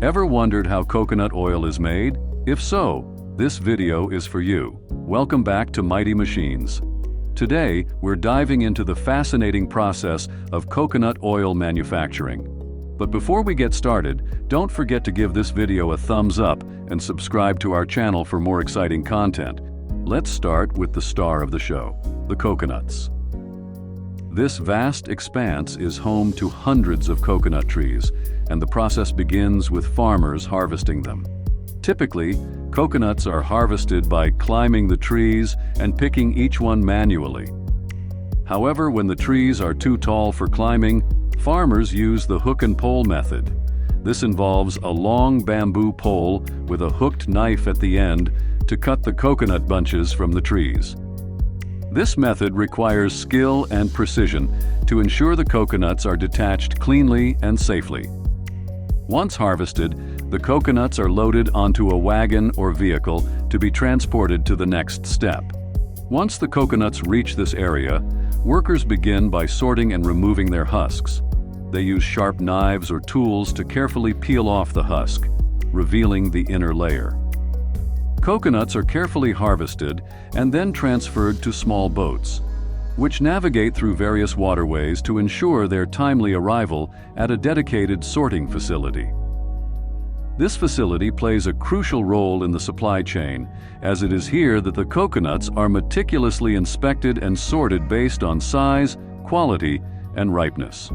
Ever wondered how coconut oil is made? If so, this video is for you. Welcome back to Mighty Machines. Today, we're diving into the fascinating process of coconut oil manufacturing. But before we get started, don't forget to give this video a thumbs up and subscribe to our channel for more exciting content. Let's start with the star of the show, the coconuts. This vast expanse is home to hundreds of coconut trees, and the process begins with farmers harvesting them. Typically, coconuts are harvested by climbing the trees and picking each one manually. However, when the trees are too tall for climbing, farmers use the hook and pole method. This involves a long bamboo pole with a hooked knife at the end to cut the coconut bunches from the trees. This method requires skill and precision to ensure the coconuts are detached cleanly and safely. Once harvested, the coconuts are loaded onto a wagon or vehicle to be transported to the next step. Once the coconuts reach this area, workers begin by sorting and removing their husks. They use sharp knives or tools to carefully peel off the husk, revealing the inner layer. Coconuts are carefully harvested and then transferred to small boats, which navigate through various waterways to ensure their timely arrival at a dedicated sorting facility. This facility plays a crucial role in the supply chain, as it is here that the coconuts are meticulously inspected and sorted based on size, quality, and ripeness.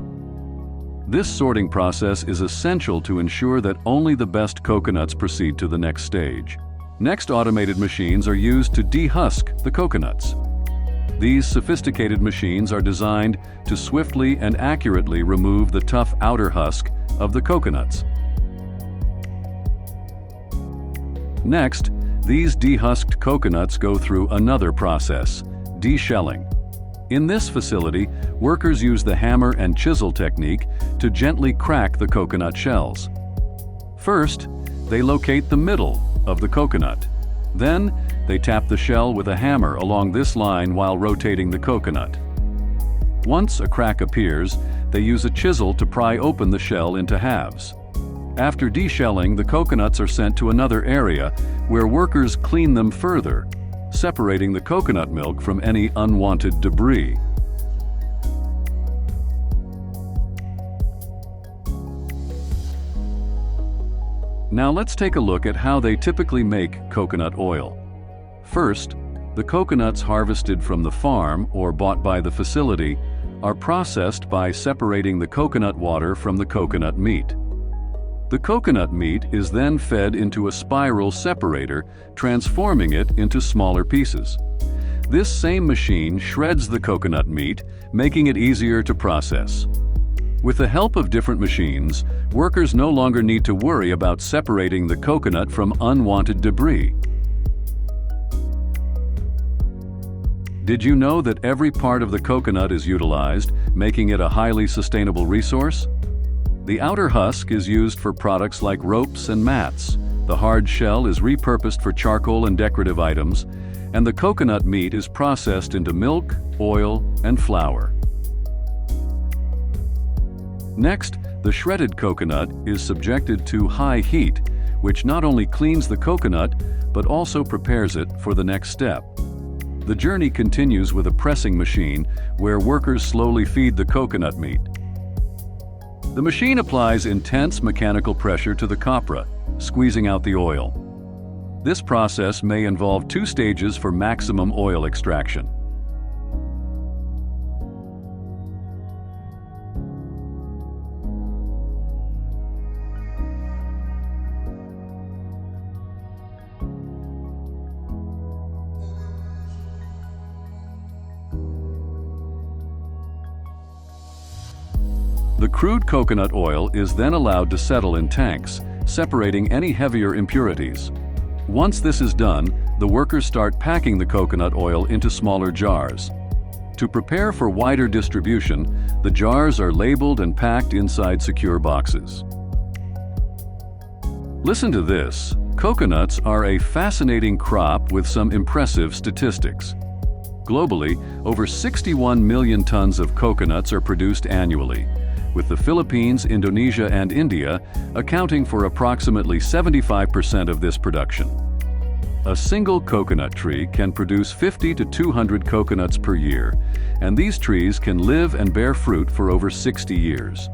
This sorting process is essential to ensure that only the best coconuts proceed to the next stage. Next, automated machines are used to dehusk the coconuts. These sophisticated machines are designed to swiftly and accurately remove the tough outer husk of the coconuts. Next, these dehusked coconuts go through another process, deshelling. In this facility, workers use the hammer and chisel technique to gently crack the coconut shells. First, they locate the middle of the coconut. Then, they tap the shell with a hammer along this line while rotating the coconut. Once a crack appears, they use a chisel to pry open the shell into halves. After deshelling, the coconuts are sent to another area where workers clean them further, separating the coconut milk from any unwanted debris. Now let's take a look at how they typically make coconut oil. First, the coconuts harvested from the farm or bought by the facility are processed by separating the coconut water from the coconut meat. The coconut meat is then fed into a spiral separator, transforming it into smaller pieces. This same machine shreds the coconut meat, making it easier to process. With the help of different machines, workers no longer need to worry about separating the coconut from unwanted debris. Did you know that every part of the coconut is utilized, making it a highly sustainable resource? The outer husk is used for products like ropes and mats, the hard shell is repurposed for charcoal and decorative items, and the coconut meat is processed into milk, oil, and flour. Next, the shredded coconut is subjected to high heat, which not only cleans the coconut, but also prepares it for the next step. The journey continues with a pressing machine, where workers slowly feed the coconut meat. The machine applies intense mechanical pressure to the copra, squeezing out the oil. This process may involve 2 stages for maximum oil extraction. The crude coconut oil is then allowed to settle in tanks, separating any heavier impurities. Once this is done, the workers start packing the coconut oil into smaller jars. To prepare for wider distribution, the jars are labeled and packed inside secure boxes. Listen to this. Coconuts are a fascinating crop with some impressive statistics. Globally, over 61 million tons of coconuts are produced annually, with the Philippines, Indonesia, and India accounting for approximately 75% of this production. A single coconut tree can produce 50 to 200 coconuts per year, and these trees can live and bear fruit for over 60 years.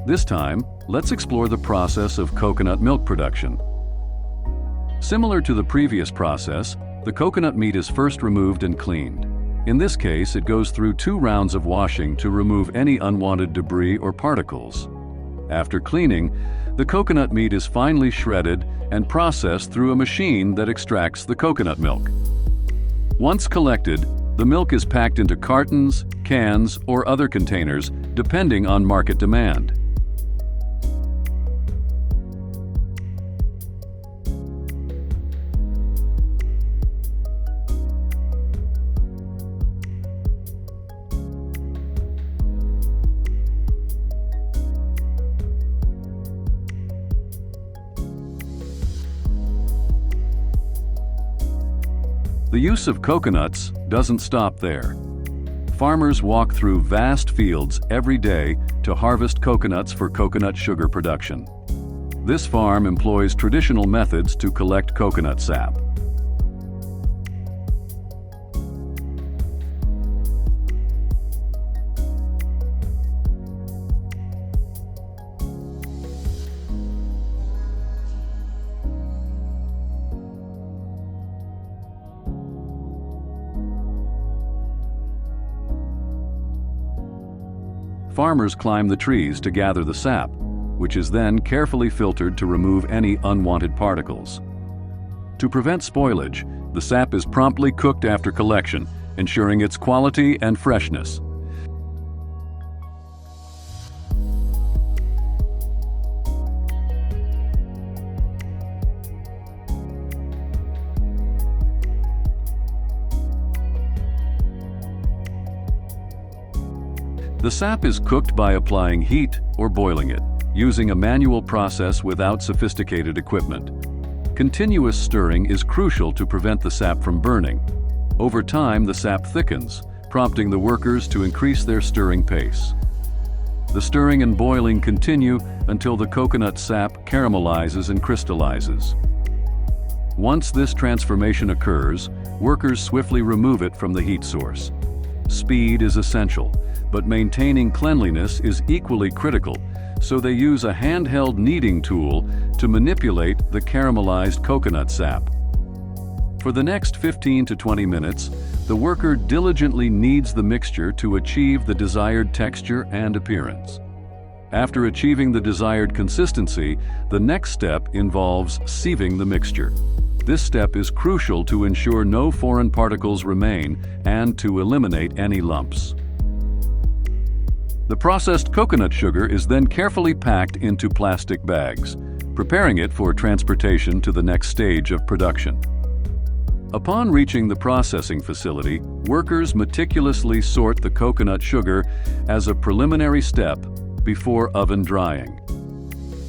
This time, let's explore the process of coconut milk production. Similar to the previous process, the coconut meat is first removed and cleaned. In this case, it goes through 2 rounds of washing to remove any unwanted debris or particles. After cleaning, the coconut meat is finely shredded and processed through a machine that extracts the coconut milk. Once collected, the milk is packed into cartons, cans, or other containers, depending on market demand. The use of coconuts doesn't stop there. Farmers walk through vast fields every day to harvest coconuts for coconut sugar production. This farm employs traditional methods to collect coconut sap. Farmers climb the trees to gather the sap, which is then carefully filtered to remove any unwanted particles. To prevent spoilage, the sap is promptly cooked after collection, ensuring its quality and freshness. The sap is cooked by applying heat or boiling it, using a manual process without sophisticated equipment. Continuous stirring is crucial to prevent the sap from burning. Over time, the sap thickens, prompting the workers to increase their stirring pace. The stirring and boiling continue until the coconut sap caramelizes and crystallizes. Once this transformation occurs, workers swiftly remove it from the heat source. Speed is essential, but maintaining cleanliness is equally critical, so they use a handheld kneading tool to manipulate the caramelized coconut sap. For the next 15 to 20 minutes, the worker diligently kneads the mixture to achieve the desired texture and appearance. After achieving the desired consistency, the next step involves sieving the mixture. This step is crucial to ensure no foreign particles remain and to eliminate any lumps. The processed coconut sugar is then carefully packed into plastic bags, preparing it for transportation to the next stage of production. Upon reaching the processing facility, workers meticulously sort the coconut sugar as a preliminary step before oven drying.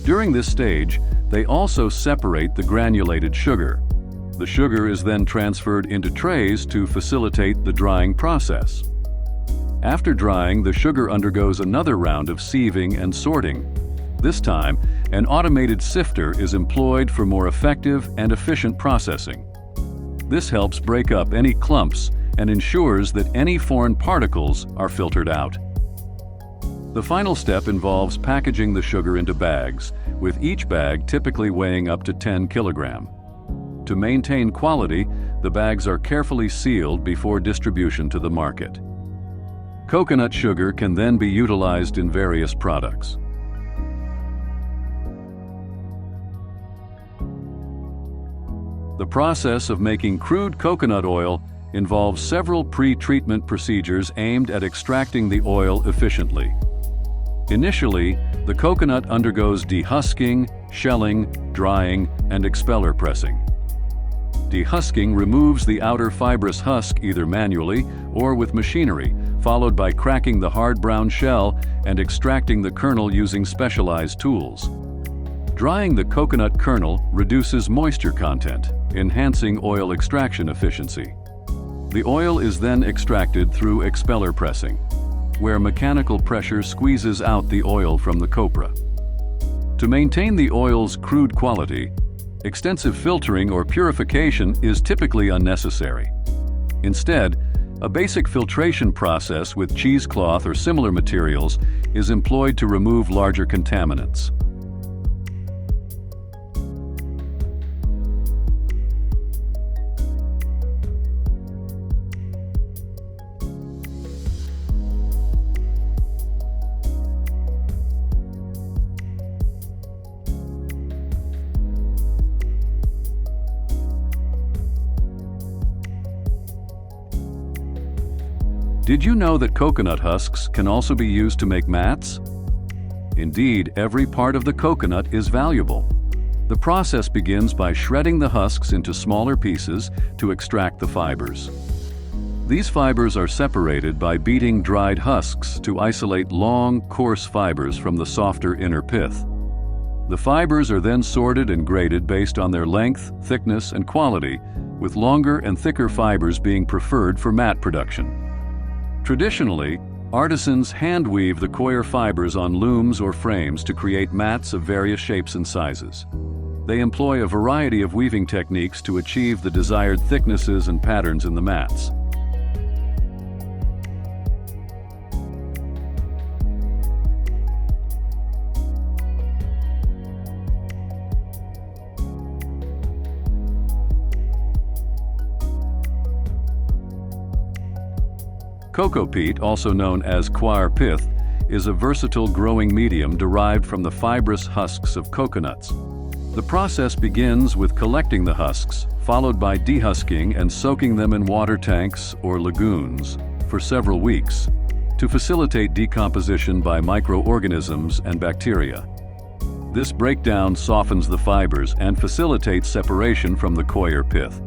During this stage, they also separate the granulated sugar. The sugar is then transferred into trays to facilitate the drying process. After drying, the sugar undergoes another round of sieving and sorting. This time, an automated sifter is employed for more effective and efficient processing. This helps break up any clumps and ensures that any foreign particles are filtered out. The final step involves packaging the sugar into bags, with each bag typically weighing up to 10 kilograms. To maintain quality, the bags are carefully sealed before distribution to the market. Coconut sugar can then be utilized in various products. The process of making crude coconut oil involves several pre-treatment procedures aimed at extracting the oil efficiently. Initially, the coconut undergoes dehusking, shelling, drying, and expeller pressing. Dehusking removes the outer fibrous husk either manually or with machinery, followed by cracking the hard brown shell and extracting the kernel using specialized tools. Drying the coconut kernel reduces moisture content, enhancing oil extraction efficiency. The oil is then extracted through expeller pressing, where mechanical pressure squeezes out the oil from the copra. To maintain the oil's crude quality, extensive filtering or purification is typically unnecessary. Instead, a basic filtration process with cheesecloth or similar materials is employed to remove larger contaminants. Did you know that coconut husks can also be used to make mats? Indeed, every part of the coconut is valuable. The process begins by shredding the husks into smaller pieces to extract the fibers. These fibers are separated by beating dried husks to isolate long, coarse fibers from the softer inner pith. The fibers are then sorted and graded based on their length, thickness, and quality, with longer and thicker fibers being preferred for mat production. Traditionally, artisans hand-weave the coir fibers on looms or frames to create mats of various shapes and sizes. They employ a variety of weaving techniques to achieve the desired thicknesses and patterns in the mats. Cocoa peat, also known as Coir pith, is a versatile growing medium derived from the fibrous husks of coconuts. The process begins with collecting the husks, followed by dehusking and soaking them in water tanks or lagoons for several weeks to facilitate decomposition by microorganisms and bacteria. This breakdown softens the fibers and facilitates separation from the coir pith.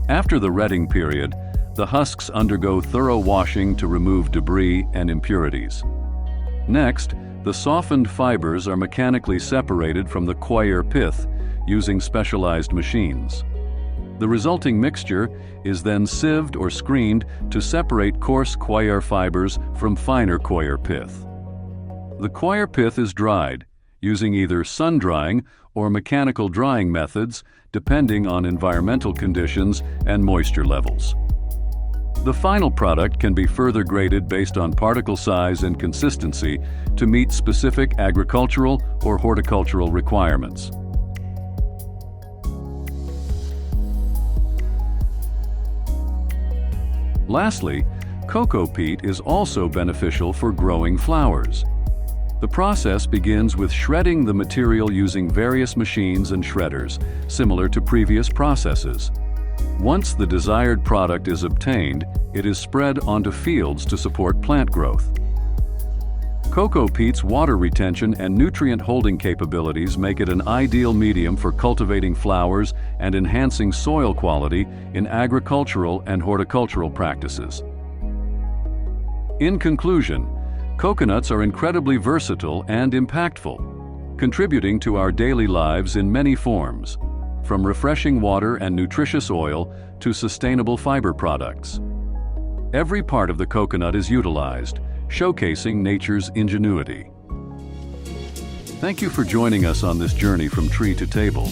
After the retting period, the husks undergo thorough washing to remove debris and impurities. Next, the softened fibers are mechanically separated from the coir pith using specialized machines. The resulting mixture is then sieved or screened to separate coarse coir fibers from finer coir pith. The coir pith is dried, using either sun-drying or mechanical drying methods depending on environmental conditions and moisture levels. The final product can be further graded based on particle size and consistency to meet specific agricultural or horticultural requirements. Lastly, cocoa peat is also beneficial for growing flowers. The process begins with shredding the material using various machines and shredders, similar to previous processes. Once the desired product is obtained, it is spread onto fields to support plant growth. Cocoa peat's water retention and nutrient holding capabilities make it an ideal medium for cultivating flowers and enhancing soil quality in agricultural and horticultural practices. In conclusion, coconuts are incredibly versatile and impactful, contributing to our daily lives in many forms, from refreshing water and nutritious oil to sustainable fiber products. Every part of the coconut is utilized, showcasing nature's ingenuity. Thank you for joining us on this journey from tree to table.